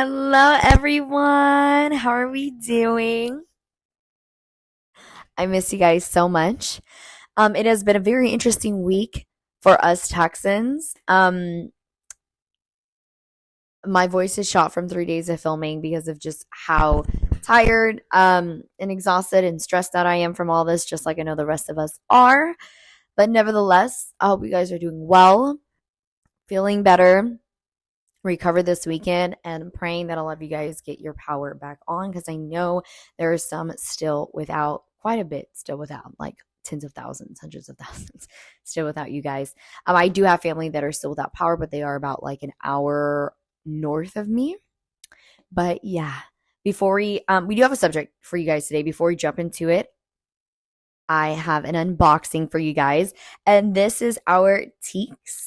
Hello, everyone. How are we doing? I miss you guys so much. It has been a very interesting week for us Texans. My voice is shot from 3 days of filming because of just how tired, and exhausted and stressed out I am from all this, just like I know the rest of us are. But nevertheless, I hope you guys are doing well, feeling better, recover this weekend, and I'm praying that all of you guys get your power back on because I know there are some still without, quite a bit still without, like tens of thousands, hundreds of thousands still without you guys. I do have family that are still without power, but they are about like an hour north of me. But yeah, before we do have a subject for you guys today. Before we jump into it, I have an unboxing for you guys, and this is our Teeks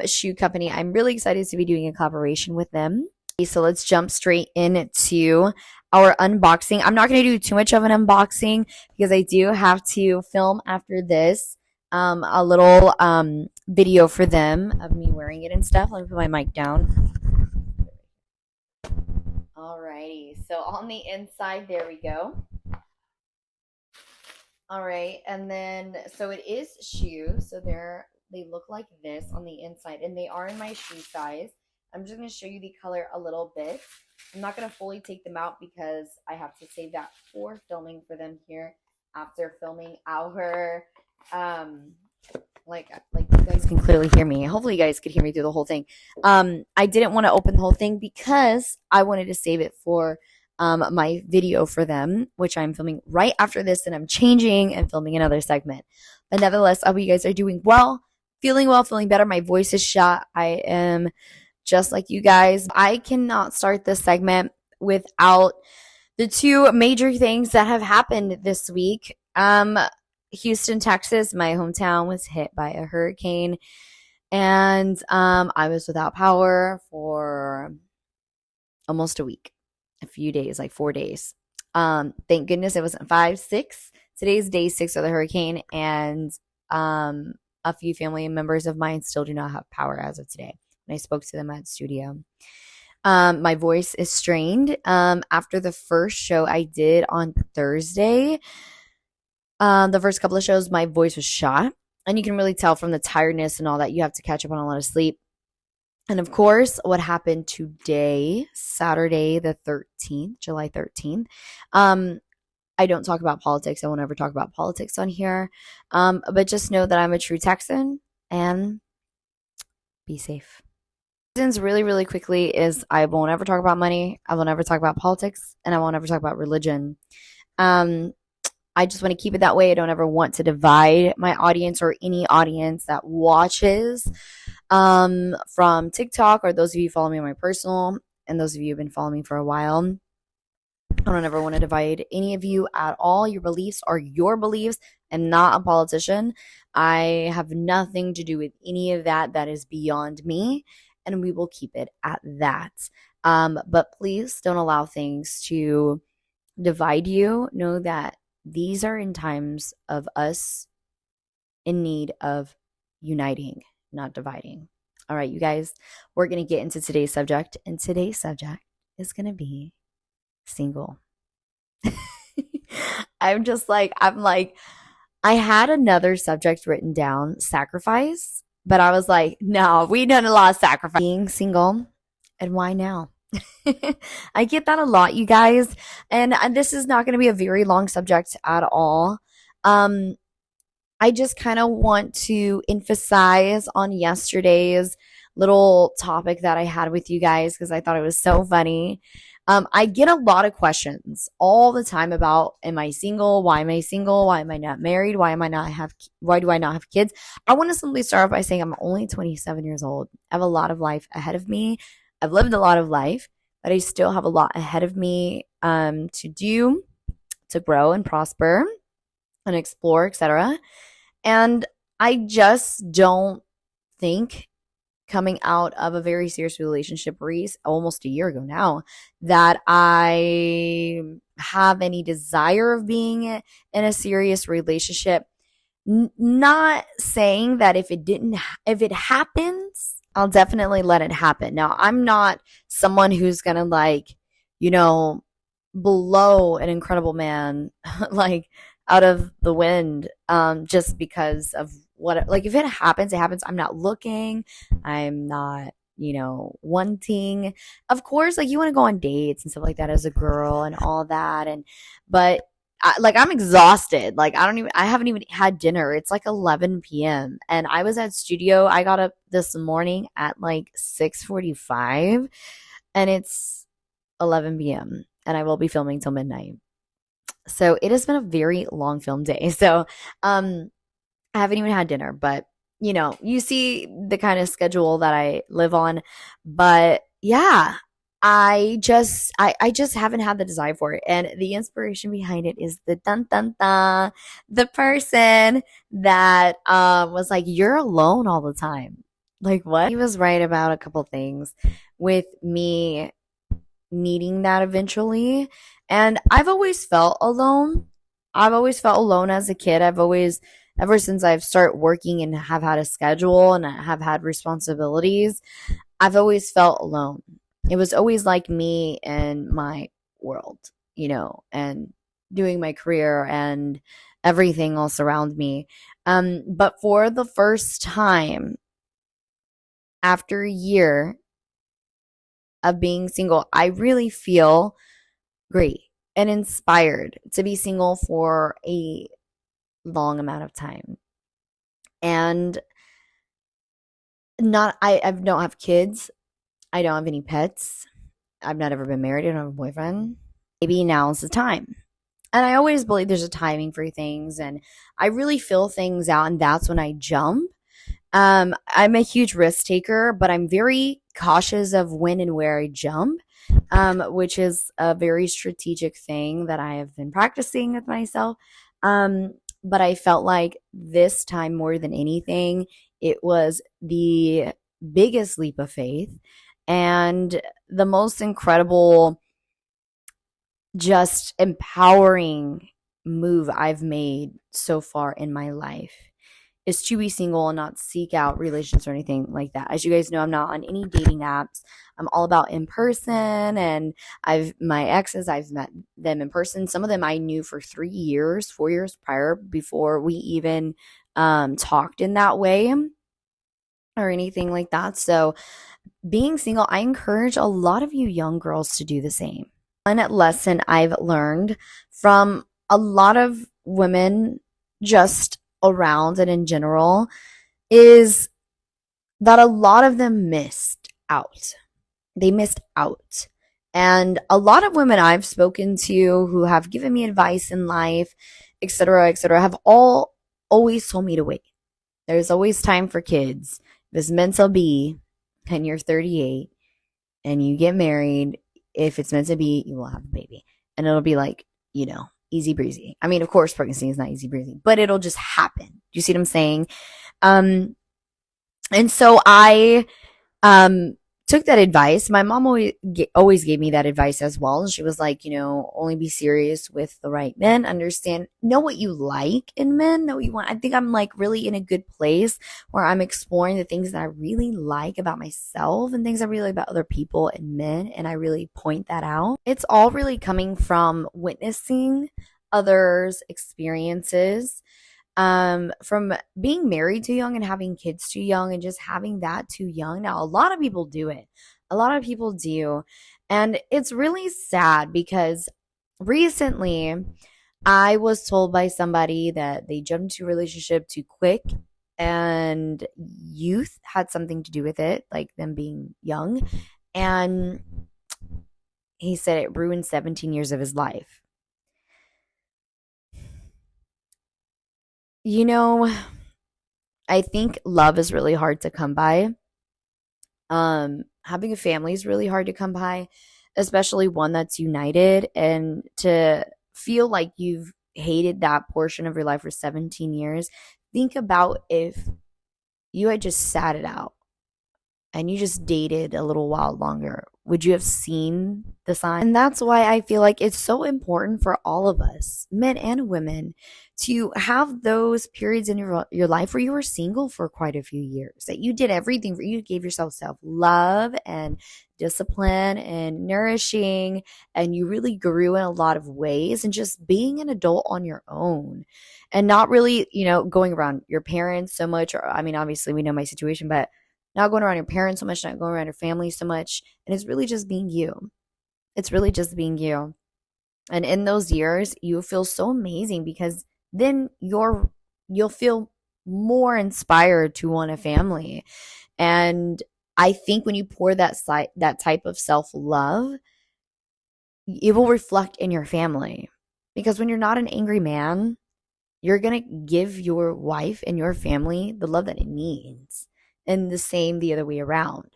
shoe company. I'm really excited to be doing a collaboration with them. So let's jump straight into our unboxing. I'm not going to do too much of an unboxing because I do have to film after this a little video for them of me wearing it and stuff. Let me put my mic down. Alrighty, so on the inside, there we go. All right, and then so it is shoes. So they look like this on the inside, and they are in my shoe size. I'm just going to show you the color a little bit. I'm not going to fully take them out because I have to save that for filming for them here after filming our like you guys can clearly hear me. Hopefully you guys could hear me through the whole thing. I didn't want to open the whole thing because I wanted to save it for my video for them, which I'm filming right after this, and I'm changing and filming another segment. But nevertheless, I hope you guys are doing well, feeling better. My voice is shot. I am just like you guys. I cannot start this segment without the two major things that have happened this week. Houston, Texas, my hometown, was hit by a hurricane, and I was without power for almost a week. A few days, like 4 days. Thank goodness it wasn't 5, 6. Today's day 6 of the hurricane, and a few family members of mine still do not have power as of today. When I spoke to them at studio, my voice is strained. After the first show I did on Thursday, the first couple of shows, my voice was shot, and you can really tell from the tiredness and all that. You have to catch up on a lot of sleep. And of course, what happened today, Saturday the 13th, July 13th. I don't talk about politics. I won't ever talk about politics on here. But just know that I'm a true Texan, and be safe. Reasons really, really quickly is I won't ever talk about money. I won't ever talk about politics, and I won't ever talk about religion. I just want to keep it that way. I don't ever want to divide my audience or any audience that watches from TikTok, or those of you follow me on my personal, and those of you who have been following me for a while. I don't ever want to divide any of you at all. Your beliefs are your beliefs. I'm not a politician. I have nothing to do with any of that. That is beyond me, and we will keep it at that. But please don't allow things to divide you. Know that these are in times of us in need of uniting, not dividing. All right, you guys, we're going to get into today's subject, and today's subject is going to be single. I'm like, I had another subject written down, sacrifice, but I was like, no, we done a lot of sacrifice. Being single, and why now? I get that a lot, you guys, and this is not going to be a very long subject at all. I just kind of want to emphasize on yesterday's little topic that I had with you guys because I thought it was so funny. I get a lot of questions all the time about, am I single? Why am I single? Why am I not married? Why do I not have kids? I want to simply start off by saying I'm only 27 years old. I have a lot of life ahead of me. I've lived a lot of life, but I still have a lot ahead of me to do, to grow and prosper and explore, etc. And I just don't think, coming out of a very serious relationship, almost a year ago now, that I have any desire of being in a serious relationship. Not saying that if it happens, I'll definitely let it happen. Now, I'm not someone who's gonna like, you know, blow an incredible man like out of the wind just because of what like if it happens, it happens. I'm not looking. I'm not, wanting. Of course, like you want to go on dates and stuff like that as a girl and all that but I'm exhausted. Like I haven't even had dinner. It's like 11 p.m. and I was at studio. I got up this morning at like 6:45 and it's 11 p.m. and I will be filming till midnight. So it has been a very long film day. So I haven't even had dinner, but you see the kind of schedule that I live on. But yeah, I just haven't had the desire for it. And the inspiration behind it is the dun dun dun, the person that was like, "You're alone all the time." Like what? He was right about a couple things with me needing that eventually. And I've always felt alone. I've always felt alone as a kid. Ever since I've started working and have had a schedule and have had responsibilities, I've always felt alone. It was always like me and my world, and doing my career and everything else around me. But for the first time after a year of being single, I really feel great and inspired to be single for a long amount of time. And I don't have kids. I don't have any pets. I've not ever been married. I don't have a boyfriend. Maybe now's the time. And I always believe there's a timing for things and I really feel things out and that's when I jump. I'm a huge risk taker, but I'm very cautious of when and where I jump, which is a very strategic thing that I have been practicing with myself. But I felt like this time more than anything, it was the biggest leap of faith and the most incredible, just empowering move I've made so far in my life is to be single and not seek out relations or anything like that. As you guys know, I'm not on any dating apps. I'm all about in person and my exes, I've met them in person. Some of them I knew for 3 years, 4 years prior before we even talked in that way or anything like that. So being single, I encourage a lot of you young girls to do the same. One lesson I've learned from a lot of women just around and in general is that a lot of them missed out. They missed out. And a lot of women I've spoken to who have given me advice in life, etc., have all always told me to wait. There's always time for kids. If it's meant to be, and you're 38 and you get married, if it's meant to be, you will have a baby. And it'll be like, easy breezy. I mean, of course, pregnancy is not easy breezy, but it'll just happen. Do you see what I'm saying? And so I took that advice. My mom always gave me that advice as well. And she was like, only be serious with the right men. Understand, know what you like in men, know what you want. I think I'm like really in a good place where I'm exploring the things that I really like about myself and things I really like about other people and men. And I really point that out. It's all really coming from witnessing others' experiences, from being married too young and having kids too young and just having that too young. Now, a lot of people do it. A lot of people do. And it's really sad because recently I was told by somebody that they jumped into a relationship too quick and youth had something to do with it, like them being young. And he said it ruined 17 years of his life. I think love is really hard to come by. Having a family is really hard to come by, especially one that's united. And to feel like you've hated that portion of your life for 17 years, think about if you had just sat it out and you just dated a little while longer, would you have seen the sign? And that's why I feel like it's so important for all of us, men and women, to have those periods in your life where you were single for quite a few years, that you did everything for you, gave yourself self-love and discipline and nourishing, and you really grew in a lot of ways, and just being an adult on your own and not really, going around your parents so much. Or, I mean, obviously we know my situation, but not going around your parents so much, not going around your family so much. And it's really just being you. It's really just being you. And in those years, you feel so amazing, because then you'll feel more inspired to want a family. And I think when you pour that type of self-love, it will reflect in your family. Because when you're not an angry man, you're going to give your wife and your family the love that it needs. And the same the other way around.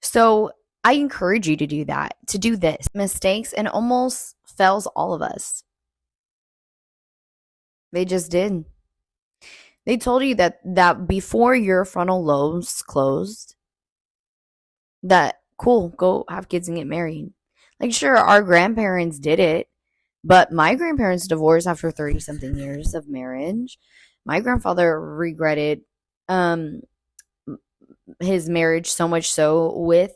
So I encourage you to do that, to do this. Mistakes, and almost fails all of us. They just did. They told you that before your frontal lobes closed, that cool, go have kids and get married. Like, sure, our grandparents did it, but my grandparents divorced after 30 something years of marriage. My grandfather regretted his marriage so much so with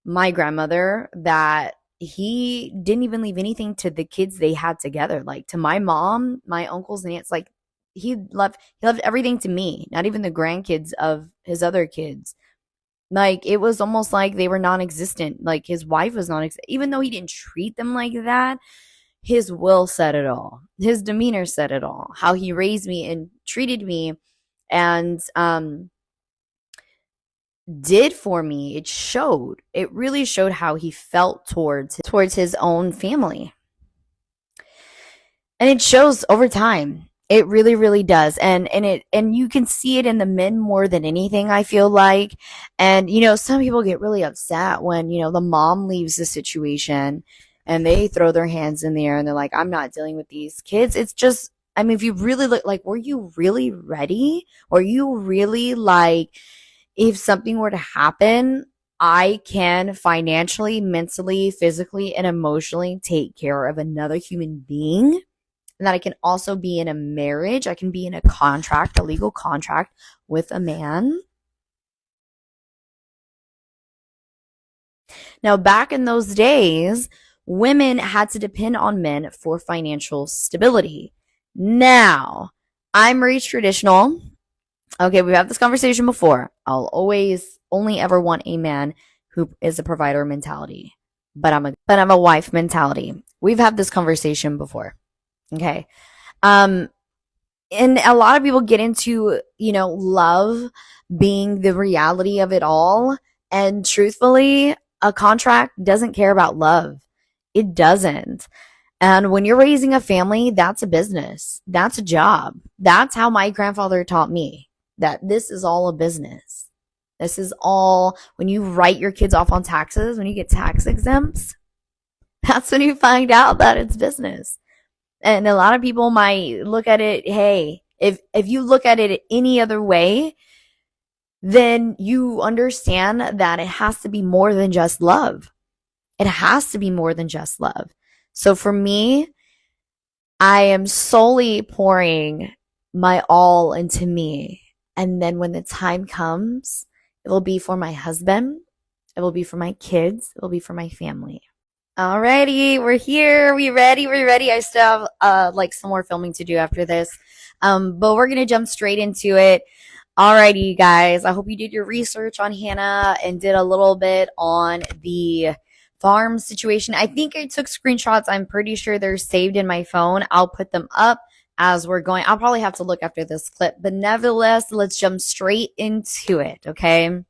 my grandmother that he didn't even leave anything to the kids they had together. Like, to my mom, my uncles and aunts, like, he left everything to me, not even the grandkids of his other kids. Like, it was almost like they were non-existent. Like, his wife was non-existent. Even though he didn't treat them like that, his will said it all. His demeanor said it all. How he raised me and treated me and did for me, it showed. It really showed how he felt towards his own family. And it shows over time. It really, really does. And you can see it in the men more than anything, I feel like. And some people get really upset when, the mom leaves the situation and they throw their hands in the air and they're like, I'm not dealing with these kids. It's just, I mean, if you really look, like, were you really ready? Or you really, like, if something were to happen, I can financially, mentally, physically, and emotionally take care of another human being. And that I can also be in a marriage. I can be in a contract, a legal contract with a man. Now, back in those days, women had to depend on men for financial stability. Now, I'm very traditional. Okay, we've had this conversation before. I'll always only ever want a man who is a provider mentality, but I'm a wife mentality. We've had this conversation before. Okay. And a lot of people get into, love being the reality of it all. And truthfully, a contract doesn't care about love. It doesn't. And when you're raising a family, that's a business. That's a job. That's how my grandfather taught me, that this is all a business. This is all, when you write your kids off on taxes, when you get tax exempts, that's when you find out that it's business. And a lot of people might look at it, hey, if you look at it any other way, then you understand that it has to be more than just love. It has to be more than just love. So for me, I am solely pouring my all into me. And then when the time comes, it will be for my husband. It will be for my kids. It will be for my family. Alrighty, we're here. We ready? We're ready. I still have some more filming to do after this. But we're gonna jump straight into it. Alrighty, you guys. I hope you did your research on Hannah and did a little bit on the farm situation. I think I took screenshots. I'm pretty sure they're saved in my phone. I'll put them up as we're going. I'll probably have to look after this clip, but nevertheless, let's jump straight into it, okay?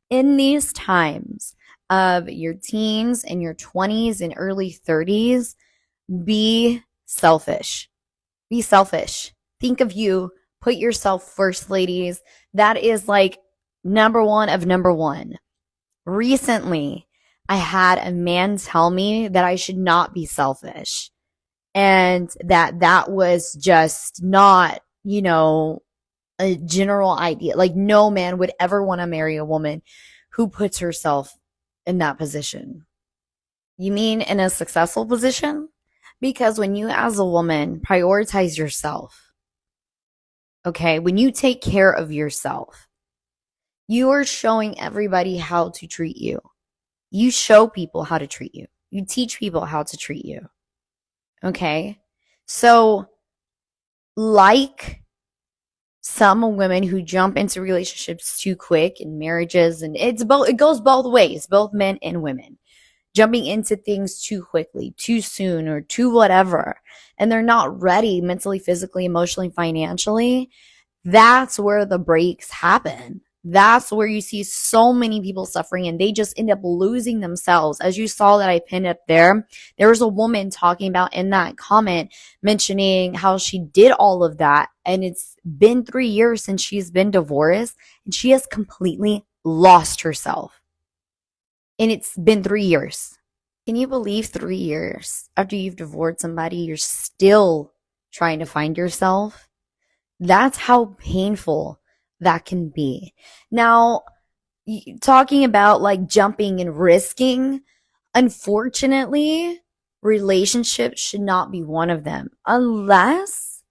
In these times of your teens and your 20s and early 30s, be selfish. Be selfish. Think of you. Put yourself first, ladies. That is like number one of number one. Recently, I had a man tell me that I should not be selfish and that was just not, a general idea. Like, no man would ever want to marry a woman who puts herself in that position. You mean in a successful position? Because when you as a woman prioritize yourself, Okay. When you take care of yourself, you are showing everybody how to treat you. You show people how to treat you. You teach people how to treat you. Okay. So, like some women who jump into relationships too quick and marriages, and it goes both ways, both men and women jumping into things too quickly, too soon, or too whatever, and they're not ready mentally, physically, emotionally, financially. That's where the breaks happen. That's where you see so many people suffering and they just end up losing themselves. As you saw that I pinned up there was a woman talking about in that comment mentioning how she did all of that. And it's been 3 years since she's been divorced and she has completely lost herself. And it's been 3 years. Can you believe 3 years after you've divorced somebody, you're still trying to find yourself? That's how painful that can be. Now, talking about like jumping and risking, unfortunately, relationships should not be one of them unless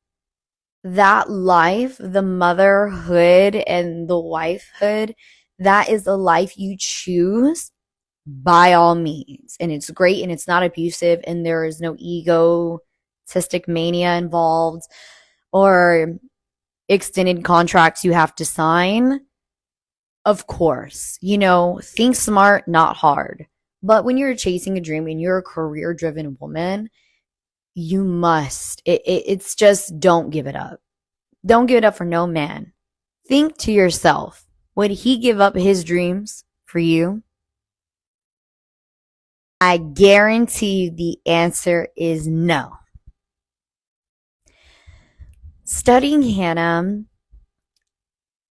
that life, the motherhood and the wifehood, that is the life you choose by all means. And it's great and it's not abusive and there is no egotistic mania involved or extended contracts you have to sign. Of course, think smart, not hard. But when you're chasing a dream and you're a career driven woman, you must. It's just don't give it up. Don't give it up for no man. Think to yourself, would he give up his dreams for you? I guarantee you the answer is no. Studying Hannah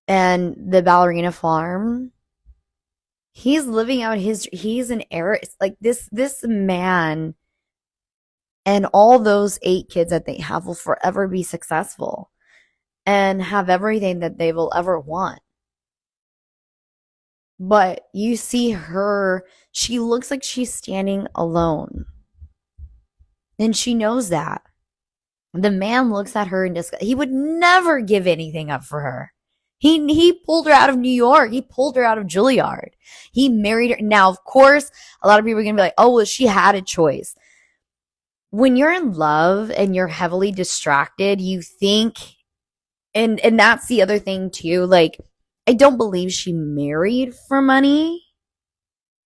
and the ballerina farm, he's living out he's an heiress. Like this man and all those 8 kids that they have will forever be successful and have everything that they will ever want. But you see her, she looks like she's standing alone. And she knows that. The man looks at her and disgust. He would never give anything up for her. He pulled her out of New York. He pulled her out of Juilliard. He married her. Now, of course, a lot of people are gonna be like, "Oh, well, she had a choice." When you're in love and you're heavily distracted, you think, and that's the other thing too. Like, I don't believe she married for money.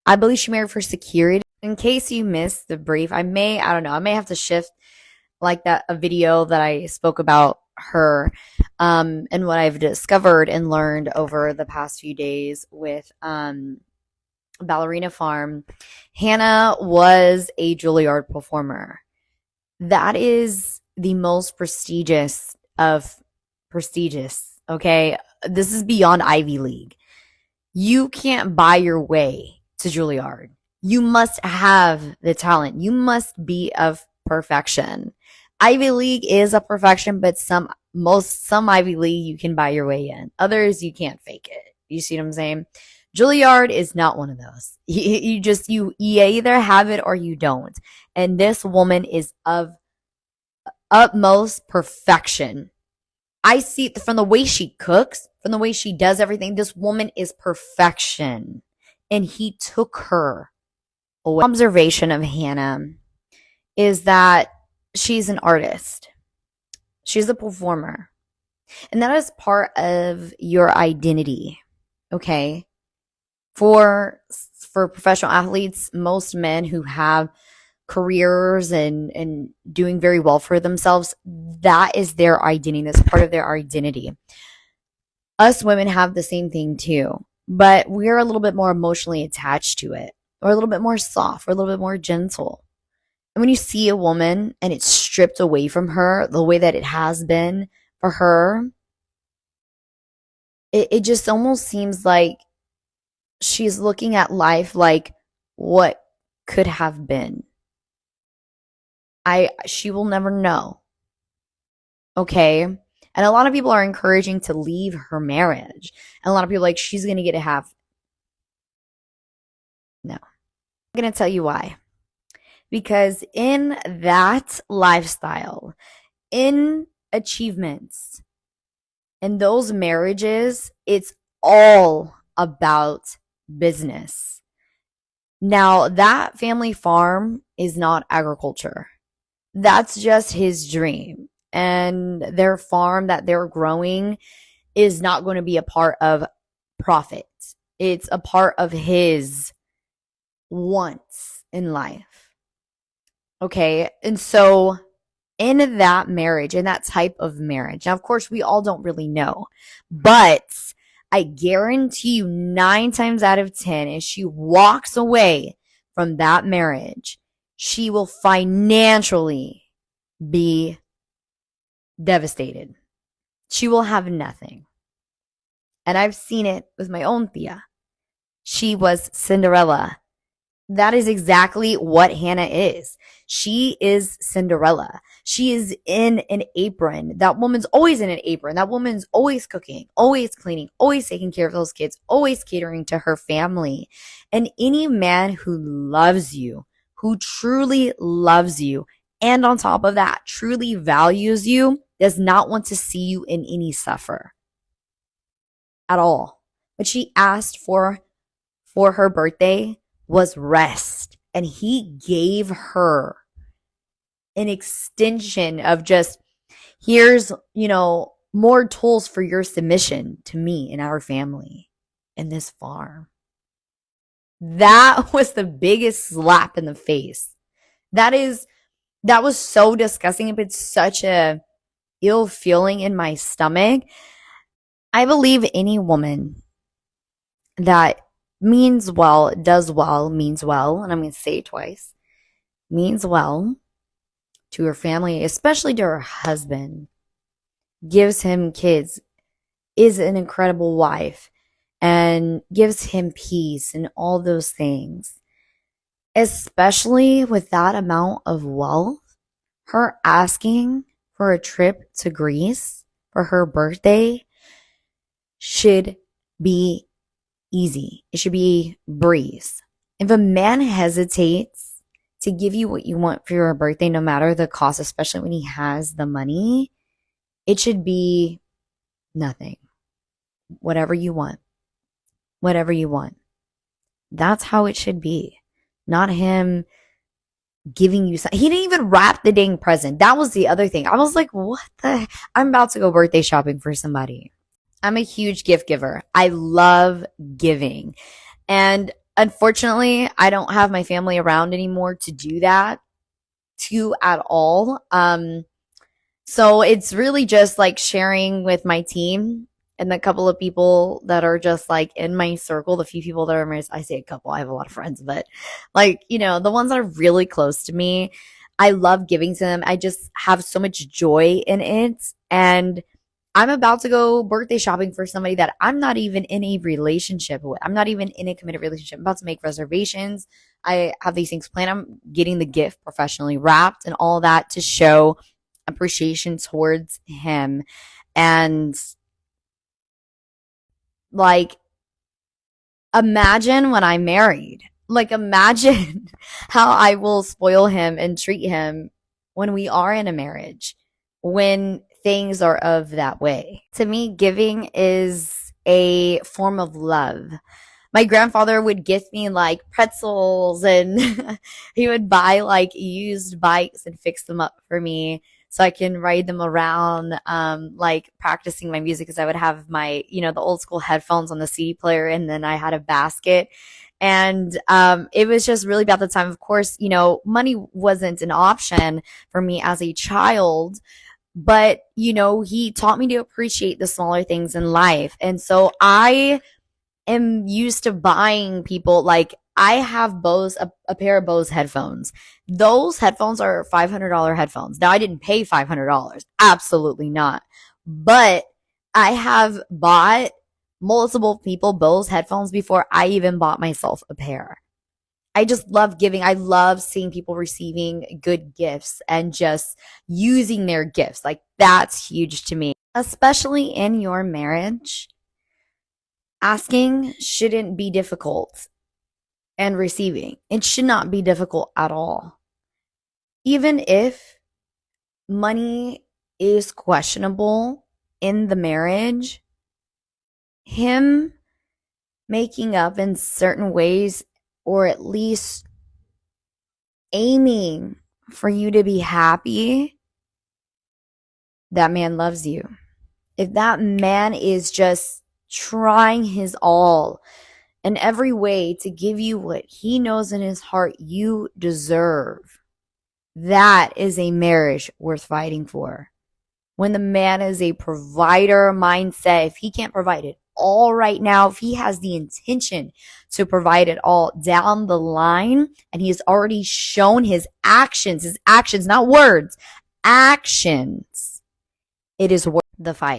I believe she married for security. In case you missed the brief, I don't know, I may have to shift like that a video that I spoke about her and what I've discovered and learned over the past few days with Ballerina Farm. Hannah was a Juilliard performer. That is the most prestigious of prestigious, okay? This is beyond Ivy League. You can't buy your way to Juilliard. You must have the talent. You must be of perfection. Ivy League is a perfection, but some Ivy League you can buy your way in. Others you can't fake it. You see what I'm saying? Juilliard is not one of those. You either have it or you don't. And this woman is of utmost perfection. I see from the way she cooks, from the way she does everything, this woman is perfection. And he took her away. Observation of Hannah is that she's an artist. She's a performer. And that is part of your identity. Okay? For professional athletes, most men who have careers and doing very well for themselves, that is their identity. That's part of their identity. Us women have the same thing too, but we're a little bit more emotionally attached to it. We're a little bit more soft. We're a little bit more gentle. And when you see a woman and it's stripped away from her the way that it has been for her, it just almost seems like she's looking at life like what could have been. She will never know. Okay? And a lot of people are encouraging to leave her marriage. And a lot of people are like, she's going to get a half. No. I'm going to tell you why. Because in that lifestyle, in achievements, In those marriages, it's all about business. Now, that family farm is not agriculture. That's just his dream. And their farm that they're growing is not going to be a part of profit. It's a part of his wants in life. Okay. And so in that marriage, in that type of marriage, now, of course, we all don't really know, but I guarantee you 9 times out of 10, if she walks away from that marriage, she will financially be devastated. She will have nothing. And I've seen it with my own Thea. She was Cinderella. That is exactly what Hannah is. She is Cinderella. She is in an apron. That woman's always in an apron. That woman's always cooking, always cleaning, always taking care of those kids, always catering to her family. And any man who loves you, who truly loves you, and on top of that, truly values you, does not want to see you in any suffer at all. What she asked for her birthday was rest. And he gave her an extension of just, here's, more tools for your submission to me and our family and this farm. That was the biggest slap in the face. That was so disgusting. It's such a ill feeling in my stomach. I believe any woman that means well, does well, means well, and I'm going to say it twice, means well to her family, especially to her husband, gives him kids, is an incredible wife, and gives him peace and all those things. Especially with that amount of wealth, her asking for a trip to Greece for her birthday should be easy. It should be breeze. If a man hesitates to give you what you want for your birthday, no matter the cost, especially when he has the money, it should be nothing. Whatever you want. Whatever you want. That's how it should be. Not him giving you something. He didn't even wrap the dang present. That was the other thing. I was like, what the? I'm about to go birthday shopping for somebody. I'm a huge gift giver. I love giving. And unfortunately, I don't have my family around anymore to do that to at all. So it's really just like sharing with my team and the couple of people that are just like in my circle, the few people that are my, I say a couple, I have a lot of friends, but like, the ones that are really close to me, I love giving to them. I just have so much joy in it. And I'm about to go birthday shopping for somebody that I'm not even in a relationship with. I'm not even in a committed relationship. I'm about to make reservations. I have these things planned. I'm getting the gift professionally wrapped and all that to show appreciation towards him. And like, imagine when I'm married. Like, imagine how I will spoil him and treat him when we are in a marriage, when things are of that way. To me, giving is a form of love. My grandfather would gift me like pretzels and he would buy like used bikes and fix them up for me so I can ride them around, like practicing my music because I would have my, the old school headphones on the CD player and then I had a basket. And it was just really about the time. Of course, money wasn't an option for me as a child, but he taught me to appreciate the smaller things in life. And so I am used to buying people, like I have Bose, a pair of Bose headphones. Those headphones are $500 headphones. Now I didn't pay $500. Absolutely not. But I have bought multiple people Bose headphones before I even bought myself a pair. I just love giving. I love seeing people receiving good gifts and just using their gifts. Like that's huge to me, especially in your marriage. Asking shouldn't be difficult and receiving. It should not be difficult at all. Even if money is questionable, in the marriage, him making up in certain ways, or at least aiming for you to be happy, that man loves you. If that man is just trying his all in every way to give you what he knows in his heart you deserve, that is a marriage worth fighting for. When the man is a provider mindset, if he can't provide it all right now, if he has the intention to provide it all down the line, and he has already shown his actions, not words, actions, it is worth the fight.